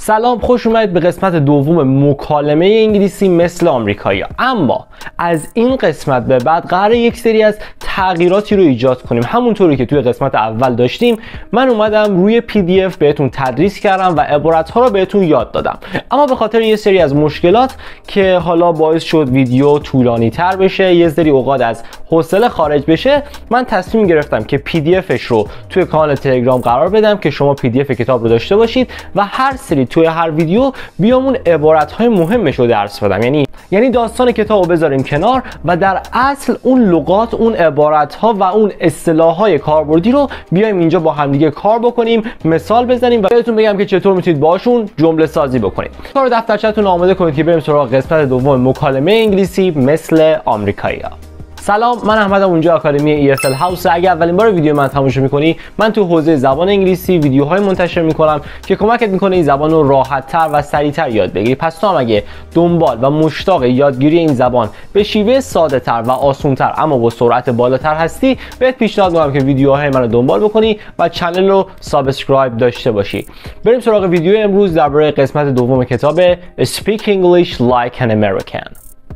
سلام، خوش اومدید به قسمت دوم مکالمه انگلیسی مثل آمریکایی. اما از این قسمت به بعد قراره یک سری از تغییراتی رو ایجاد کنیم. همونطوری که توی قسمت اول داشتیم، من اومدم روی PDF بهتون تدریس کردم و عبارت‌ها رو بهتون یاد دادم. اما به خاطر یه سری از مشکلات که حالا باعث شد ویدیو طولانی تر بشه، یه سری اوقات از حوصله خارج بشه، من تصمیم گرفتم که PDFش رو توی کانال تلگرام قرار بدم که شما PDF کتاب رو داشته باشید و هر سری توی هر ویدیو بیام اون عبارت‌های مهمش رو درس بدم. یعنی داستان کتاب رو بذاریم کنار و در اصل اون لغات، اون عبارت‌ها و اون اصطلاح‌های کاربردی رو بیایم اینجا با همدیگه کار بکنیم، مثال بزنیم و بهتون بگم که چطور میتونید باشون جمله سازی بکنید. کارو دفترچه‌تون آماده کنید که بریم سراغ قسمت دوم مکالمه انگلیسی مثل آمریکایی‌ها. سلام، من احمدم، اونجا آکادمی EFL هاوس. اگه اولین بار ویدیو من تماشا می‌کنی، من تو حوزه زبان انگلیسی ویدیوهای منتشر می‌کنم که کمکت می‌کنه این زبان رو راحت‌تر و سریع‌تر یاد بگیری. پس تو هم اگه دنبال و مشتاق یادگیری این زبان به شیوه ساده‌تر و آسان‌تر اما با سرعت بالاتر هستی، بهت پیشنهاد می‌کنم که ویدیوهای منو دنبال بکنی و کانال رو سابسکرایب داشته باشی. بریم سراغ ویدیو امروز درباره قسمت دوم کتاب Speak English Like an American.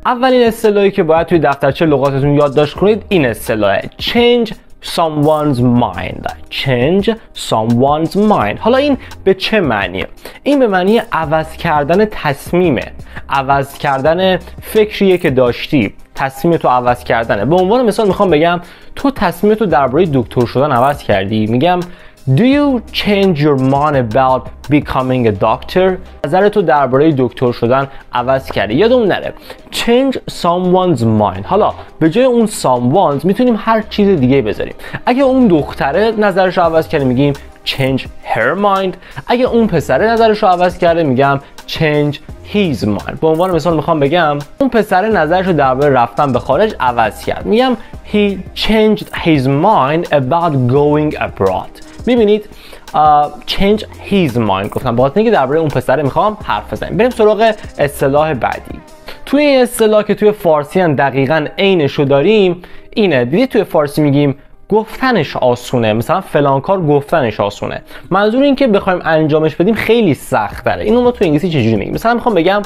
اولین اصطلاحی که باید توی دفترچه لغاتتون یادداشت کنید این اصطلاحه: change someone's mind. change someone's mind. حالا این به چه معنیه؟ این به معنی عوض کردن تصمیمه، عوض کردن فکریه که داشتی، تصمیم تو عوض کردنه. به عنوان مثال میخوام بگم تو تصمیم تو درباره دکتر شدن عوض کردی. میگم Do you change your mind about becoming a doctor? نظر تو درباره دکتر شدن عوض کردی. یادمون نره change someone's mind. حالا به جای اون someone's میتونیم هر چیز دیگه بذاریم. اگه اون دختره نظرش رو عوض کرده میگیم change her mind. اگه اون پسره نظرش رو عوض کرده میگم change his mind. به عنوان مثال میخوام بگم اون پسره نظرش رو درباره رفتن به خارج عوض کرد. میگم he changed his mind about going abroad. ببینید change his mind گفتم با اینکه درباره اون پسره میخوام حرف بزنیم. بریم سراغ اصطلاح بعدی. توی این اصطلاح که توی فارسی هم دقیقاً عینشو داریم اینه. دیدید توی فارسی میگیم گفتنش آسونه، مثلا فلان کار گفتنش آسونه. منظور این که بخوایم انجامش بدیم خیلی سخت داره. اینو ما توی انگلیسی چجوری میگیم؟ مثلا میخوام بگم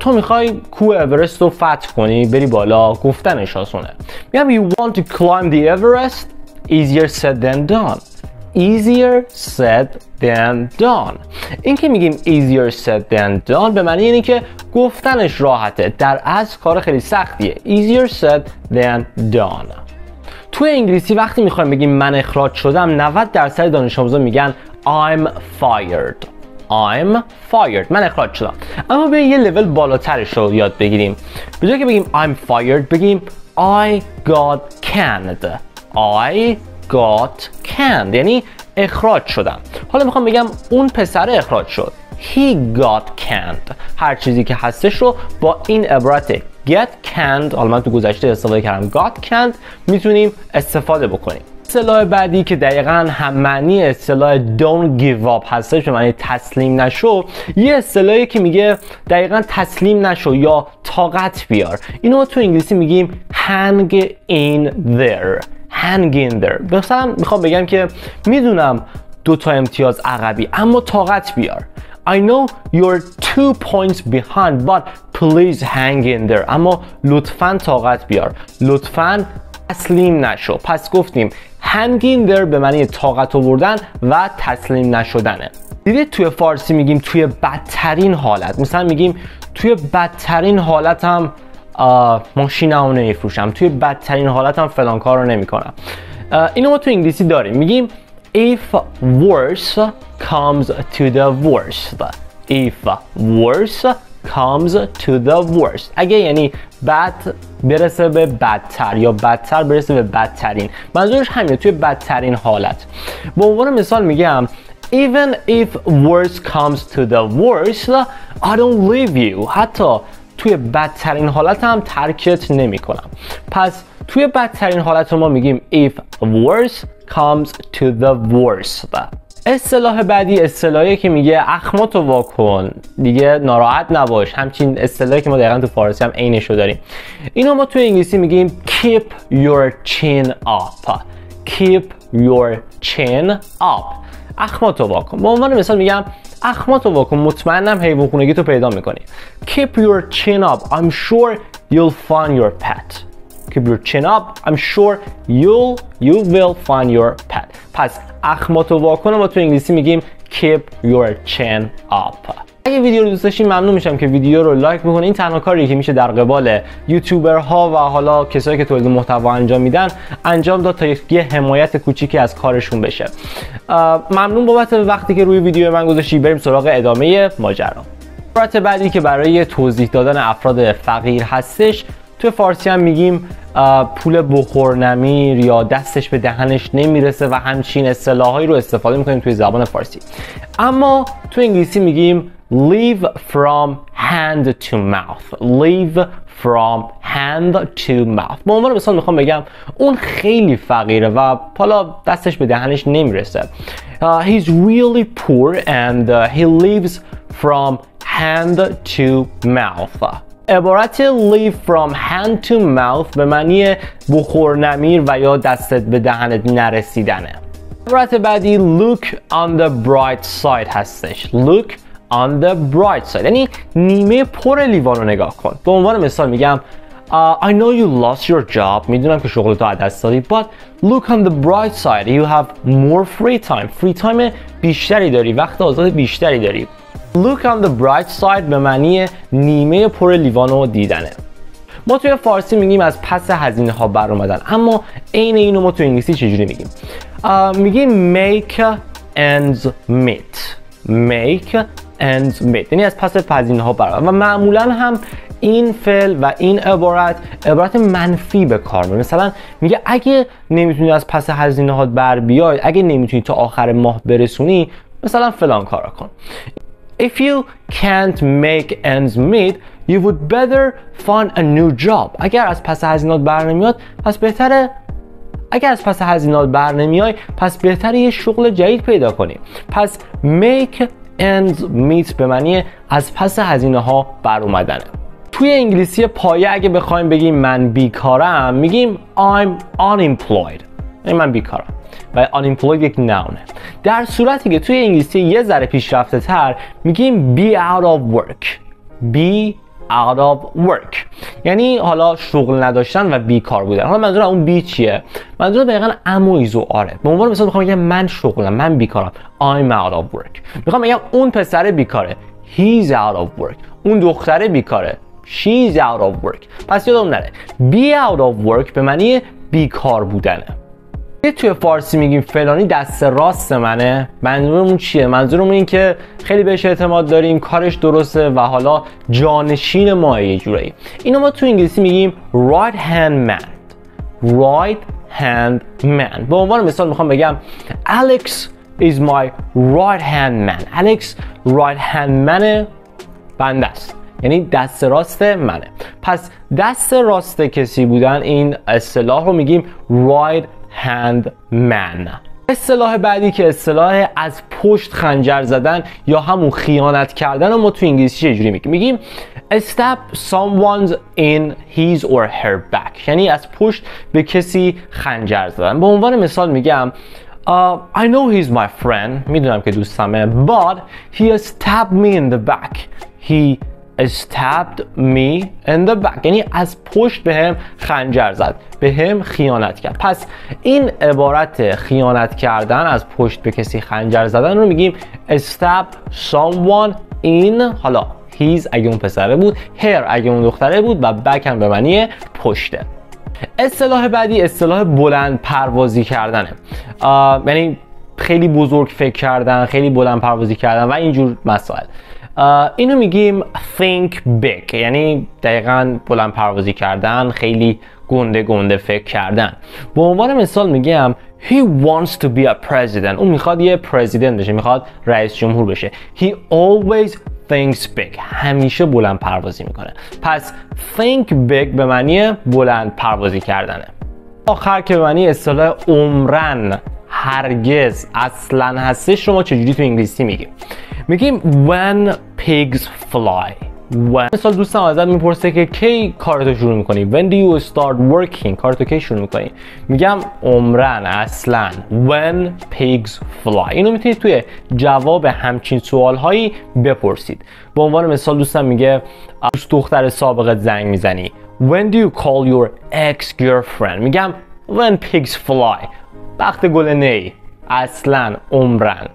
تو میخوای کوه اورست رو فتح کنی، بری بالا، گفتنش آسونه. میگم you want to climb the Everest, easier said than done. easier said than done. این که میگیم easier said than done به معنی اینه که گفتنش راحته، در اصل کار خیلی سختیه. easier said than done. توی انگلیسی وقتی میخوایم بگیم من اخراج شدم، 90% دانش آموزان میگن I'm fired. I'm fired. من اخراج شدم. اما به یه لول بالاترش رو یاد بگیریم. به جای که بگیم I'm fired بگیم I got canned. I got canned یعنی اخراج شدم. حالا میخوام بگم اون پسر اخراج شد. He got canned. هر چیزی که هستش رو با این عبارت get canned، حالا من تو گذشته استفاده کردم got canned، میتونیم استفاده بکنیم. اصطلاح بعدی که دقیقاً هم معنی اصطلاح don't give up هستش، به معنی تسلیم نشو، یه اصطلاحی که میگه دقیقاً تسلیم نشو یا طاقت بیار. اینو تو انگلیسی میگیم hang in there. hang in there. مثلا میخوام بگم که میدونم 2 امتیاز عقبی اما طاقت بیار. I know you're 2 points behind but please hang in there. اما لطفاً طاقت بیار، لطفاً تسلیم نشو. پس گفتیم hang in there به معنی طاقت آوردن و تسلیم نشدنه. دیدید توی فارسی میگیم توی بدترین حالت، مثلا میگیم توی بدترین حالتم ماشینمو نمیفروشم، توی بدترین حالتم فلان کار رو نمیکنم. اینو ما توی انگلیسی داریم، میگیم if worse comes to the worst. if worse comes to the worst. اگه یعنی بد برسه به بدتر یا بدتر برسه به بدترین، منظورش همینه، توی بدترین حالت. به عنوان مثال میگم even if worse comes to the worst I don't leave you. حتی توی بدترین حالت هم ترکت نمی کنم. پس توی بدترین حالت ما میگیم if worse comes to the worst. اصطلاح بعدی اصطلاحی که میگه اخماتو واکن، دیگه ناراحت نباش. همچین اصطلاحی که ما دقیقاً تو فارسی هم عینشو داریم. اینو ما توی انگلیسی میگیم keep your chin up. keep your chin up. اخماتو واکن. به عنوان مثال میگم اخماتو واکن، مطمئنم حیوان خونگی تو پیدا میکنی. Keep your chin up, I'm sure you'll find your pet. Keep your chin up, I'm sure you will find your pet. پس اخماتو واکن ما تو انگلیسی میگیم keep your chin up. اگه ویدیو رو دوست داشتین ممنون میشم که ویدیو رو لایک بکنید. این تنها کاریه که میشه در قبال یوتیوبرها و حالا کسایی که تولید محتوا انجام میدن انجام داد تا یه حمایت کوچیکی از کارشون بشه. ممنون بابت وقتی که روی ویدیو من گذاشتی. بریم سراغ ادامه ماجرا. عبارت بعدی که برای توضیح دادن افراد فقیر هستش، تو فارسی هم میگیم پول بخور نمیر یا دستش به دهنش نمیرسه و همچین اصطلاحایی رو استفاده میکنیم توی زبان فارسی. اما تو انگلیسی میگیم live from hand to mouth. live from hand to mouth. به عنوان مثال میخوام بگم اون خیلی فقیره و حالا دستش به دهنش نمیرسه. He's really poor and he lives from hand to mouth. عبارت live from hand to mouth به معنی بخور نمیر و یا دستت به دهنت نرسیدنه. عبارت بعدی look on the bright side هستش. look on the bright side یعنی نیمه پر لیوان رو نگاه کن. به عنوان مثال میگم I know you lost your job. میدونم که شغلتو از دست دادی. But look on the bright side. You have more free time. free time بیشتری داری. وقت آزاد بیشتری داری. Look on the bright side به معنی نیمه پر لیوان رو دیدنه. ما توی فارسی میگیم از پس هزینه ها بر اومدن، اما عین اینو ما توی انگلیسی چجوری میگیم؟ میگیم make ends meet. make ends meet یعنی از پس هزینه ها بر اومدن و معمولا هم این فعل و این عبارت منفی به کار میبره. مثلا میگه اگه نمیتونی از پس هزینه ها بر بیای، اگه نمیتونی تا آخر ماه برسونی، مثلا فلان کارا کن. If you can't make ends meet, you would better find a new job. اگر از پس هزینات بر نمیاد، پس بهتره پس بهتره یه شغل جدید پیدا کنی. پس make ends meet به معنی از پس هزینه ها بر اومدنه. توی انگلیسی پایه اگه بخوایم بگیم من بیکارم، میگیم I'm unemployed. یعنی من بیکارم. و unemployed یک نونه. در صورتی که توی انگلیسی یه ذره پیشرفته تر میگیم be out of work. be out of work یعنی حالا شغل نداشتن و بیکار بودن. حالا منظورم اون بی چیه؟ منظورم دقیقاً امویز و آره. به عنوان مثال میخوام بگم من شغلم، من بیکارم. I'm out of work. میخوام بگم اون پسر بیکاره. He's out of work. اون دختره بیکاره. She's out of work. پس یادم نره be out of work به معنی بیکار بودنه. توی فارسی میگیم فلانی دست راست منه. منظورمون چیه؟ منظورمون این که خیلی بهش اعتماد داریم، کارش درسته و حالا جانشین ماه یه جورایی. اینو ما تو انگلیسی میگیم right hand man. right hand man. به عنوان مثال میخوام بگم Alex is my right hand man. Alex right hand man بنده است. یعنی دست راست منه. پس دست راست کسی بودن، این اصطلاح رو میگیم right hand man. اصطلاح بعدی که اصطلاح از پشت خنجر زدن یا همون خیانت کردن رو ما تو انگلیسی چجوری میگیم؟ میگیم stab someone in his or her back. یعنی از پشت به کسی خنجر زدن. به عنوان مثال میگم I know he's my friend. میدونم که دوستمه. But he stabbed me in the back. He stabbed me in the back. یعنی از puşt به هم خنجر زد، به هم خیانت کرد. پس این عبارت خیانت کردن، از پشت به کسی خنجر زدن رو میگیم stab someone in، حالا his اگه اون پسره بود، her اگه اون دختره بود و back هم به معنی پشته. اصطلاح بعدی اصطلاح بلند پروازی کردنه. یعنی خیلی بزرگ فکر کردن، خیلی بلند پروازی کردن و اینجور مسائل. اینو میگیم think big، یعنی دقیقاً بلند پروازی کردن، خیلی گنده فکر کردن. به عنوان مثال میگم he wants to be a president. اون میخواد یه پرزیدنت بشه، میخواد رئیس جمهور بشه. he always thinks big. همیشه بلند پروازی میکنه. پس think big به معنی بلند پروازی کردنه. آخر که به معنی اصطلاح عمرن، هرگز، اصلا هستش، شما چجوری تو انگلیسی میگیم؟ میگیم when pigs fly. when. مثال دوستم ازت میپرسه که کی کارتو شروع میکنی. when do you start working؟ کارتو کی شروع میکنی؟ میگم عمرن اصلا when pigs fly. اینو میتونید توی جواب همچین سوالهایی بپرسید. به عنوان مثال دوستم میگه دوست دختر سابقت زنگ میزنی. when do you call your ex girlfriend؟ میگم when pigs fly. وقت گل نی، اصلا عمرن.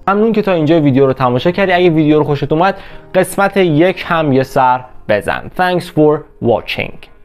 ممنون که تا اینجا ویدیو رو تماشا کردی. اگه ویدیو رو خوشت اومد قسمت 1 هم یه سر بزن. Thanks for watching.